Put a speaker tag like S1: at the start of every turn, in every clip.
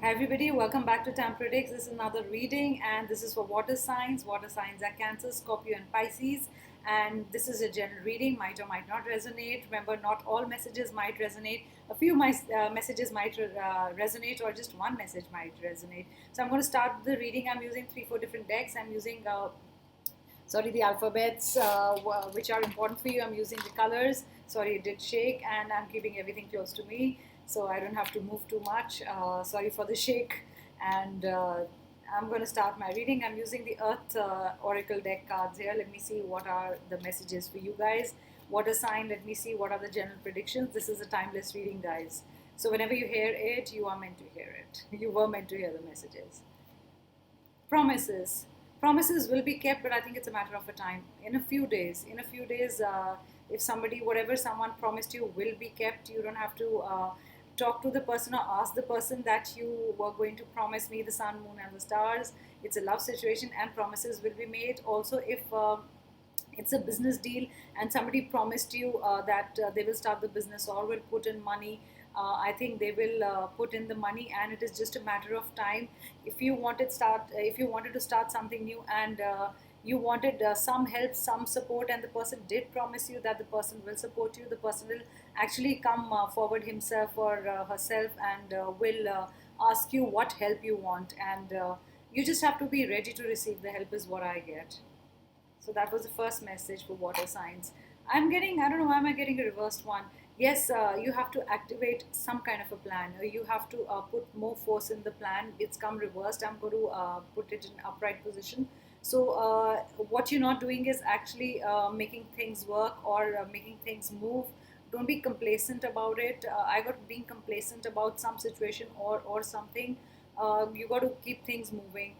S1: Hi everybody, welcome back to Time Predicts. This is another reading and this is for water signs. Water signs are Cancer, Scorpio and Pisces, and this is a general reading, might or might not resonate. Remember, not all messages might resonate. A few messages might resonate, or just one message might resonate. So I'm going to start the reading. I'm using 3-4 different decks. I'm using the alphabets which are important for you. I'm using the colors. Sorry, it did shake, and I'm keeping everything close to me so I don't have to move too much. Sorry for the shake. And I'm going to start my reading. I'm using the Earth Oracle deck cards here. Let me see what are the messages for you guys. Water sign, let me see what are the general predictions. This is a timeless reading, guys. So whenever you hear it, you are meant to hear it. You were meant to hear the messages. Promises will be kept, but I think it's a matter of a time. In a few days, if somebody, whatever someone promised you, will be kept. You don't have to talk to the person or ask the person that you were going to promise me the sun, moon and the stars. It's a love situation and promises will be made. Also, if it's a business deal and somebody promised you that they will start the business or will put in money, I think they will put in the money, and it is just a matter of time. If you wanted to start something new, and you wanted some help, some support, and the person did promise you that the person will support you, the person will actually come forward himself or herself, and will ask you what help you want, and you just have to be ready to receive the help, is what I get. So that was the first message for water signs. I don't know why am I getting a reversed one. Yes, you have to activate some kind of a plan. You have to put more force in the plan. It's come reversed. I'm going to put it in upright position. So what you're not doing is actually making things work or making things move. Don't be complacent about it. I got being complacent about some situation or something. You got to keep things moving,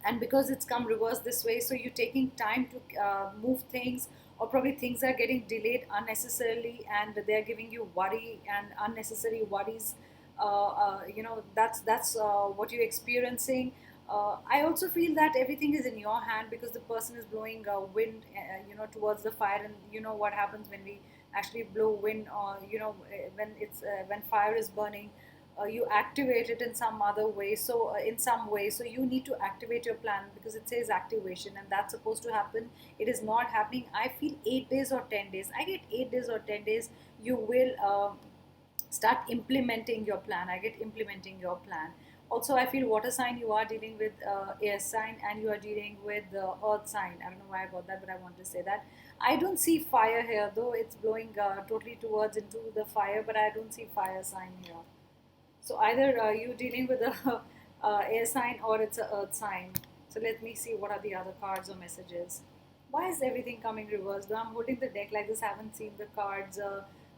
S1: and because it's come reversed this way, so you're taking time to move things, or probably things are getting delayed unnecessarily and they're giving you worry and unnecessary worries. That's what you're experiencing. I also feel that everything is in your hand because the person is blowing wind towards the fire, and you know what happens when we actually blow wind, or when fire is burning, you activate it in some other way, so in some way, so you need to activate your plan because it says activation and that's supposed to happen. It is not happening. I feel 8 days or 10 days. I get 8 days or 10 days. You will start implementing your plan. I get implementing your plan. Also, I feel water sign, you are dealing with air sign, and you are dealing with the earth sign. I don't know why I got that, but I want to say that. I don't see fire here, though it's blowing totally towards into the fire, but I don't see fire sign here. So either you dealing with a air sign or it's a earth sign. So let me see what are the other cards or messages. Why is everything coming reversed? Though I'm holding the deck like this, haven't seen the cards.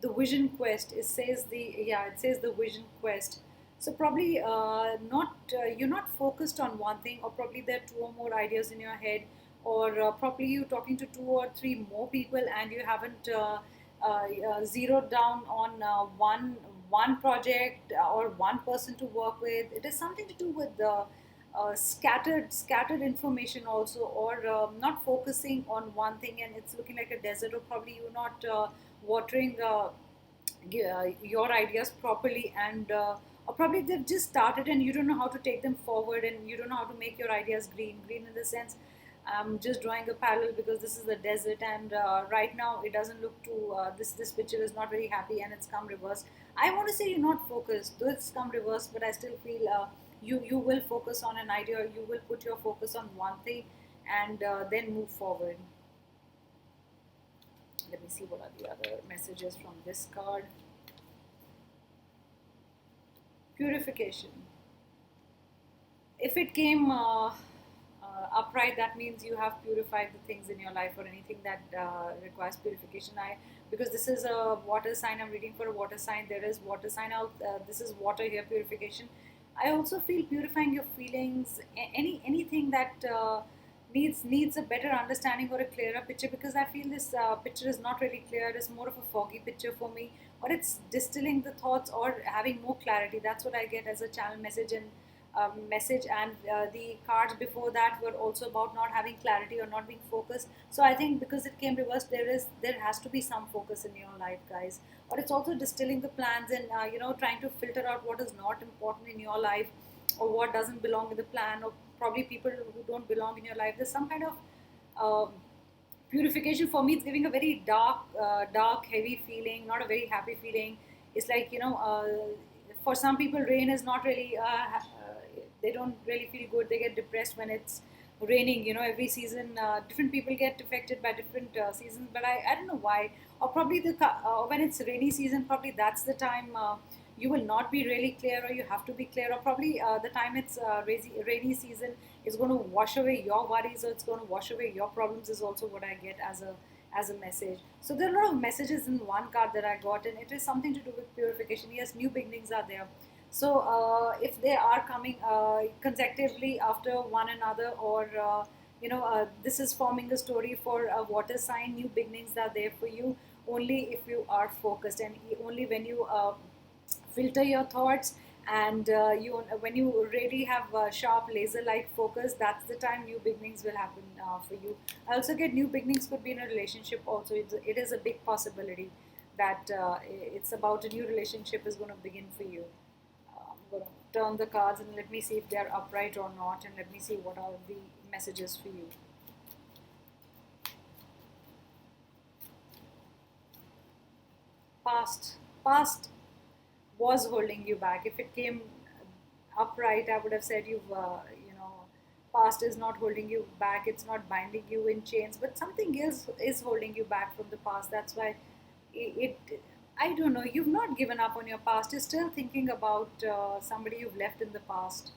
S1: The vision quest. It says the vision quest. So probably not you're not focused on one thing, or probably there are two or more ideas in your head, or probably you talking to two or three more people and you haven't zeroed down on one project or one person to work with. It is something to do with the scattered information also, or not focusing on one thing, and it's looking like a desert, or probably you're not watering your ideas properly, and or probably they've just started and you don't know how to take them forward, and you don't know how to make your ideas green in the sense. I'm just drawing a parallel because this is the desert, and right now it doesn't look too. This picture is not very happy, and it's come reversed. I want to say you're not focused, though it's come reversed, but I still feel you will focus on an idea. Or you will put your focus on one thing, and then move forward. Let me see what are the other messages from this card. Purification. If it came upright, that means you have purified the things in your life, or anything that requires purification. Because this is a water sign, I'm reading for a water sign. There is water sign out. This is water here, purification. I also feel purifying your feelings, anything that needs a better understanding or a clearer picture, because I feel this picture is not really clear. It's more of a foggy picture for me, or it's distilling the thoughts or having more clarity. That's what I get as a channel message. And message, and the cards before that were also about not having clarity or not being focused. So I think because it came reversed, there has to be some focus in your life, guys. Or it's also distilling the plans and trying to filter out what is not important in your life, or what doesn't belong in the plan, or probably people who don't belong in your life. There's some kind of um, purification. For me, it's giving a very dark, heavy feeling, not a very happy feeling. It's like, for some people, rain is not really. They don't really feel good. They get depressed when it's raining. Every season, different people get affected by different seasons. But I don't know why. Or probably when it's rainy season, probably that's the time. You will not be really clear, or you have to be clear, or probably the time it's rainy season is going to wash away your worries, or it's going to wash away your problems, is also what I get as a message. So there are a lot of messages in one card that I got, and it is something to do with purification. Yes, new beginnings are there. So if they are coming consecutively after one another, or this is forming a story for a water sign, new beginnings are there for you only if you are focused, and only when you filter your thoughts, and when you really have sharp laser like focus, that's the time new beginnings will happen for you. I also get new beginnings could be in a relationship also. It is a big possibility that it's about a new relationship is going to begin for you. I'm going to turn the cards and let me see if they're upright or not, and let me see what are the messages for you. Past was holding you back. If it came upright, I would have said past is not holding you back. It's not binding you in chains, but something else is holding you back from the past. That's why it I don't know. You've not given up on your past. You're still thinking about somebody you've left in the past.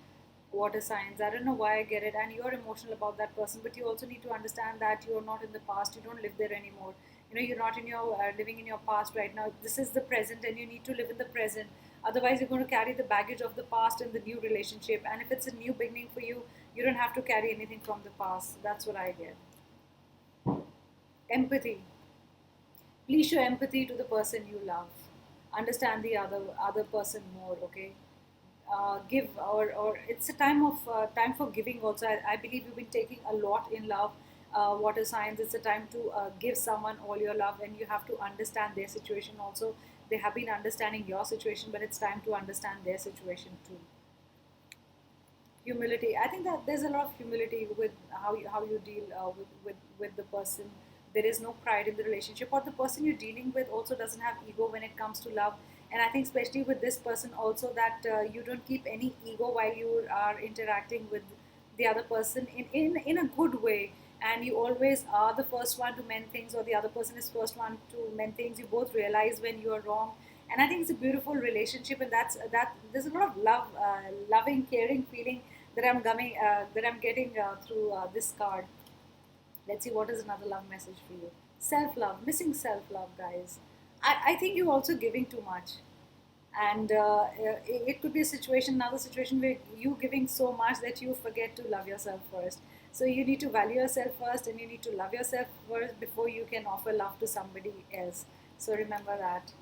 S1: Water signs. I don't know why I get it. And you're emotional about that person, but you also need to understand that you're not in the past. You don't live there anymore. You're not in your living in your past right now. This is the present, and you need to live in the present. Otherwise, you're going to carry the baggage of the past in the new relationship. And if it's a new beginning for you, you don't have to carry anything from the past. That's what I get. Empathy. Please show empathy to the person you love. Understand the other person more. Okay. Give, or it's a time for giving also. I believe you've been taking a lot in love. Water signs, it's a time to give someone all your love, and you have to understand their situation also. They have been understanding your situation, but it's time to understand their situation too. Humility. I think that there's a lot of humility with how you deal with the person. There is no pride in the relationship, or the person you're dealing with also doesn't have ego when it comes to love. And I think especially with this person also, that you don't keep any ego while you are interacting with the other person in a good way. And you always are the first one to mend things, or the other person is first one to mend things. You both realize when you are wrong. And I think it's a beautiful relationship, and that there's a lot of loving, caring feeling that I'm getting through this card. Let's see what is another love message for you. Self love, missing self love, guys. I think you're also giving too much, and it could be a situation, another situation where you giving so much that you forget to love yourself first. So you need to value yourself first, and you need to love yourself first before you can offer love to somebody else. So remember that.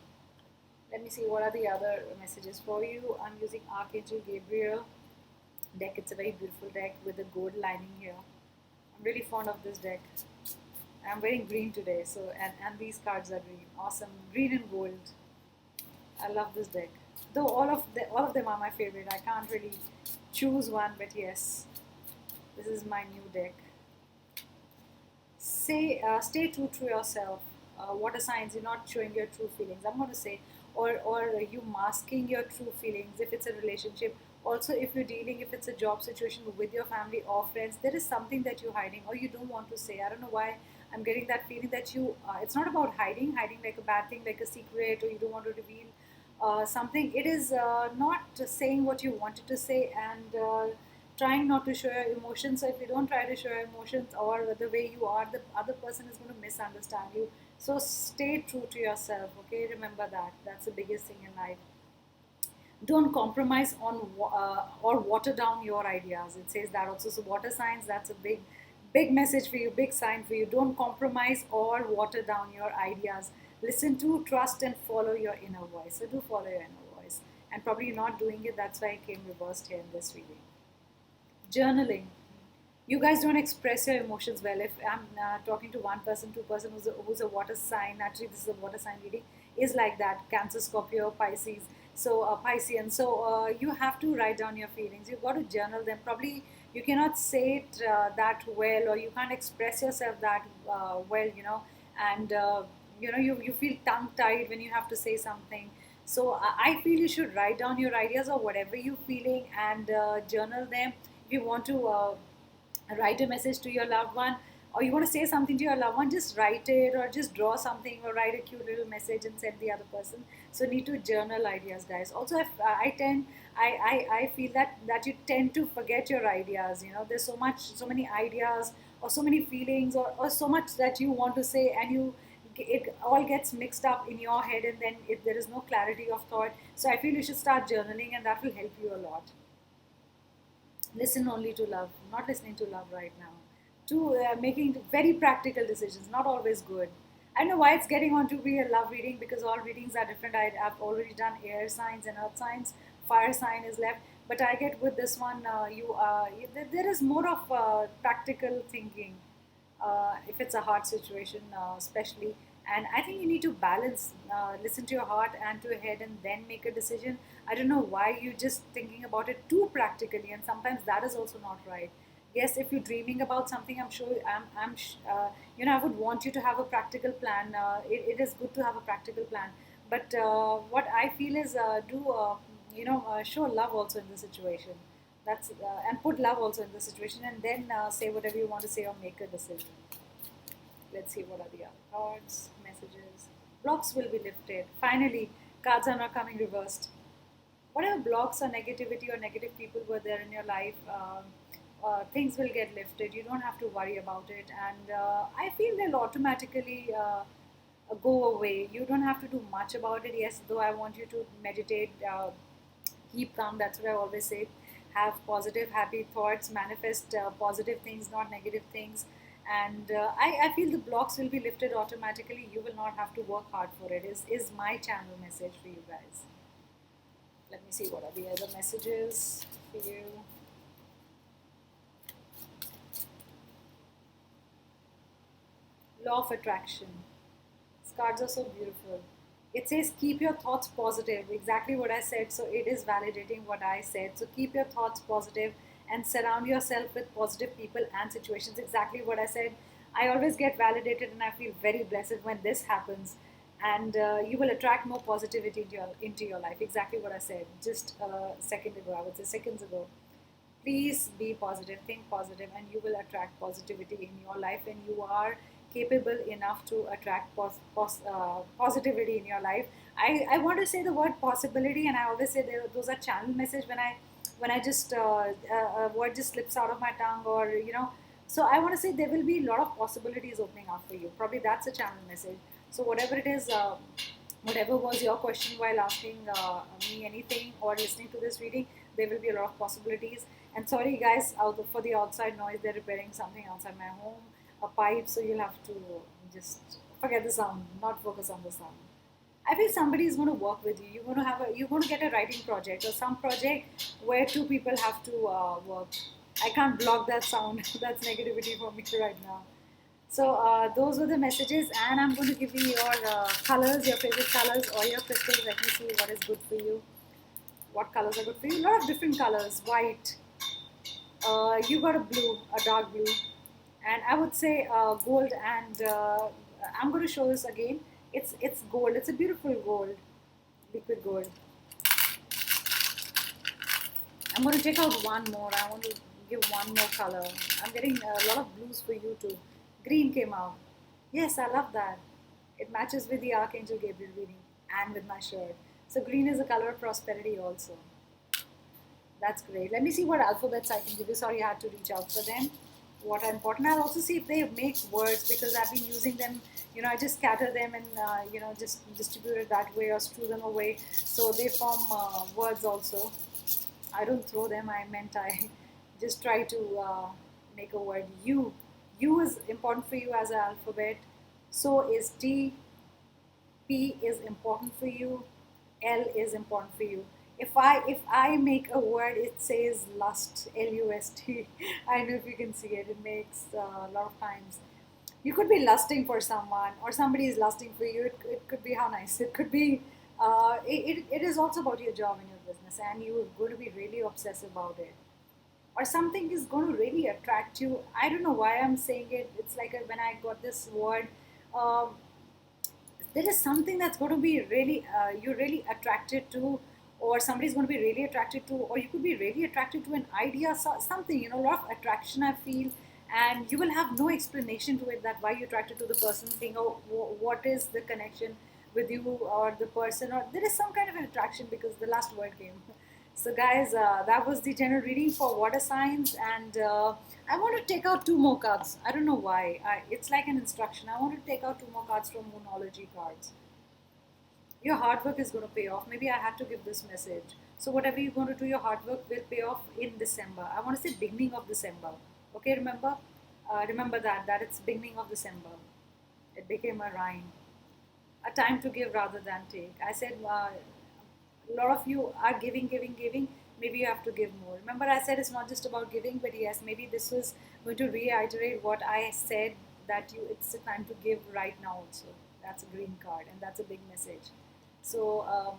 S1: Let me see what are the other messages for you. I'm using Archangel Gabriel deck. It's a very beautiful deck with a gold lining here. I'm really fond of this deck. I'm wearing green today, so and these cards are green. Awesome, green and gold. I love this deck. Though all of them are my favorite. I can't really choose one, but yes, this is my new deck. Stay true to yourself. Water signs, you're not showing your true feelings. I'm going to say, or you masking your true feelings if it's a relationship. Also, if you're dealing, if it's a job situation with your family or friends, there is something that you're hiding or you don't want to say. I don't know why I'm getting that feeling that you. It's not about hiding like a bad thing, like a secret, or you don't want to reveal something. It is not saying what you wanted to say, and trying not to show your emotions. So if you don't try to show your emotions or the way you are, the other person is going to misunderstand you. So stay true to yourself. Okay, remember that. That's the biggest thing in life. Don't compromise on or water down your ideas. It says that also. So water signs, that's a big message for you, big sign for you. Don't compromise or water down your ideas. Listen to, trust, and follow your inner voice. So do follow your inner voice. and probably you're not doing it. That's why I came reversed here in this reading. Journaling. You guys don't express your emotions well. If I'm talking to one person, two-person who's a water sign, actually this is a water sign reading, is like that: Cancer, Scorpio, Pisces. So Piscean. So you have to write down your feelings. You've got to journal them. Probably you cannot say it that well, or you can't express yourself that well, and you feel tongue-tied when you have to say something. So I feel you should write down your ideas or whatever you're feeling and journal them. If you want to write a message to your loved one, or you want to say something to your loved one, just write it, or just draw something, or write a cute little message and send the other person. So need to journal ideas, guys. Also, if I feel that you tend to forget your ideas. There's so many ideas, or so many feelings, or so much that you want to say, and it all gets mixed up in your head, and then there is no clarity of thought. So I feel you should start journaling, and that will help you a lot. Listen only to love, not listening to love right now. To making very practical decisions, not always good. I don't know why it's getting on to be a love reading, because all readings are different. I've already done air signs and earth signs. Fire sign is left, but I get with this one. There is more of practical thinking if it's a hard situation, especially. And I think you need to balance, listen to your heart and to your head, and then make a decision. I don't know why you're just thinking about it too practically, and sometimes that is also not right. Yes, if you're dreaming about something, I'm sure I would want you to have a practical plan. It is good to have a practical plan, but what I feel is do show love also in the situation. That's and put love also in the situation, and then say whatever you want to say or make a decision. Let's see what are the other cards, messages. Blocks will be lifted. Finally, cards are not coming reversed. Whatever blocks or negativity or negative people were there in your life, things will get lifted. You don't have to worry about it, and I feel they'll automatically go away. You don't have to do much about it. Yes, though I want you to meditate, keep calm. That's what I always say. Have positive, happy thoughts. Manifest positive things, not negative things. And I feel the blocks will be lifted automatically. You will not have to work hard for it. Is my channel message for you guys. Let me see what are the other messages for you. Law of attraction. These cards are so beautiful. It says keep your thoughts positive. Exactly what I said. So it is validating what I said. So keep your thoughts positive and surround yourself with positive people and situations. Exactly what I said. I always get validated, and I feel very blessed when this happens. And you will attract more positivity into your life. Exactly what I said just a second ago. I would say seconds ago. Please be positive, think positive, and you will attract positivity in your life. And you are capable enough to attract positivity in your life. I want to say the word possibility, and I always say those are channel message when I just a word just slips out of my tongue, or so I want to say there will be a lot of possibilities opening up for you. Probably that's a channel message. So whatever it is, whatever was your question while asking me anything or listening to this reading, there will be a lot of possibilities. And sorry, guys, for the outside noise, they're repairing something outside my home, a pipe, so you'll have to just forget the sound, not focus on the sound. I feel somebody is going to work with you. You're going to get a writing project or some project where two people have to work. I can't block that sound. That's negativity for me right now. So those were the messages, and I'm going to give you your colors, your favorite colors, or your crystals. Let me see what is good for you. What colors are good for you? A lot of different colors. White. You got a blue, a dark blue, and I would say gold. And I'm going to show this again. It's gold. It's a beautiful gold, liquid gold. I'm going to take out one more. I want to give one more color. I'm getting a lot of blues for you too. Green came out. Yes, I love that. It matches with the Archangel Gabriel reading and with my shirt. So green is the color of prosperity also. That's great. Let me see what alphabets I can give you. Sorry, I had to reach out for them. What are important. I'll also see if they make words, because I've been using them. I just scatter them and just distribute it that way or strew them away. So they form words also. I don't throw them. I meant I just try to make a word. U. U is important for you as an alphabet. So is T. P is important for you. L is important for you. If I make a word, it says lust, L-U-S-T. I know if you can see it, it makes a lot of times you could be lusting for someone or somebody is lusting for you. It could be how nice it could be. It is also about your job and your business, and you're going to be really obsessed about it, or something is going to really attract you. I don't know why I'm saying it. It's like when I got this word, um, there is something that's going to be really you're really attracted to, or somebody's going to be really attracted to, or you could be really attracted to an idea, something, a lot of attraction I feel. And you will have no explanation to it, that why you're attracted to the person, think, oh, what is the connection with you or the person, or there is some kind of an attraction because the last word came. So, guys, that was the general reading for water signs, and I want to take out two more cards. I don't know why. It's like an instruction. I want to take out two more cards from Moonology cards. Your hard work is going to pay off. Maybe I had to give this message. So, whatever you're going to do, your hard work will pay off in December. I want to say beginning of December. Okay, remember? Remember that it's beginning of December. It became a rhyme. A time to give rather than take. I said a lot of you are giving, giving, giving. Maybe you have to give more. Remember, I said it's not just about giving, but yes, maybe this was going to reiterate what I said, that it's a time to give right now also. That's a green card, and that's a big message. So,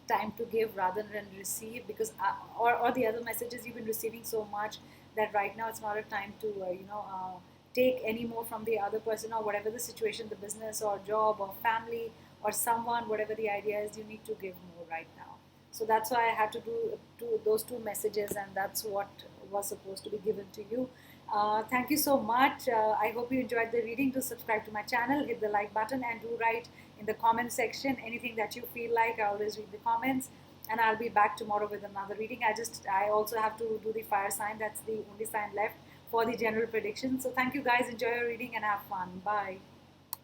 S1: time to give rather than receive, because or the other messages, you've been receiving so much that right now it's not a time to take any more from the other person, or whatever the situation, the business or job or family or someone, whatever the idea is, you need to give more right now. So that's why I had to do those two messages, and that's what was supposed to be given to you. Thank you so much. I hope you enjoyed the reading. Do subscribe to my channel, hit the like button, and do write in the comment section anything that you feel like. I always read the comments, and I'll be back tomorrow with another reading. I also have to do the fire sign. That's the only sign left for the general prediction. So thank you guys. Enjoy your reading and have fun. Bye.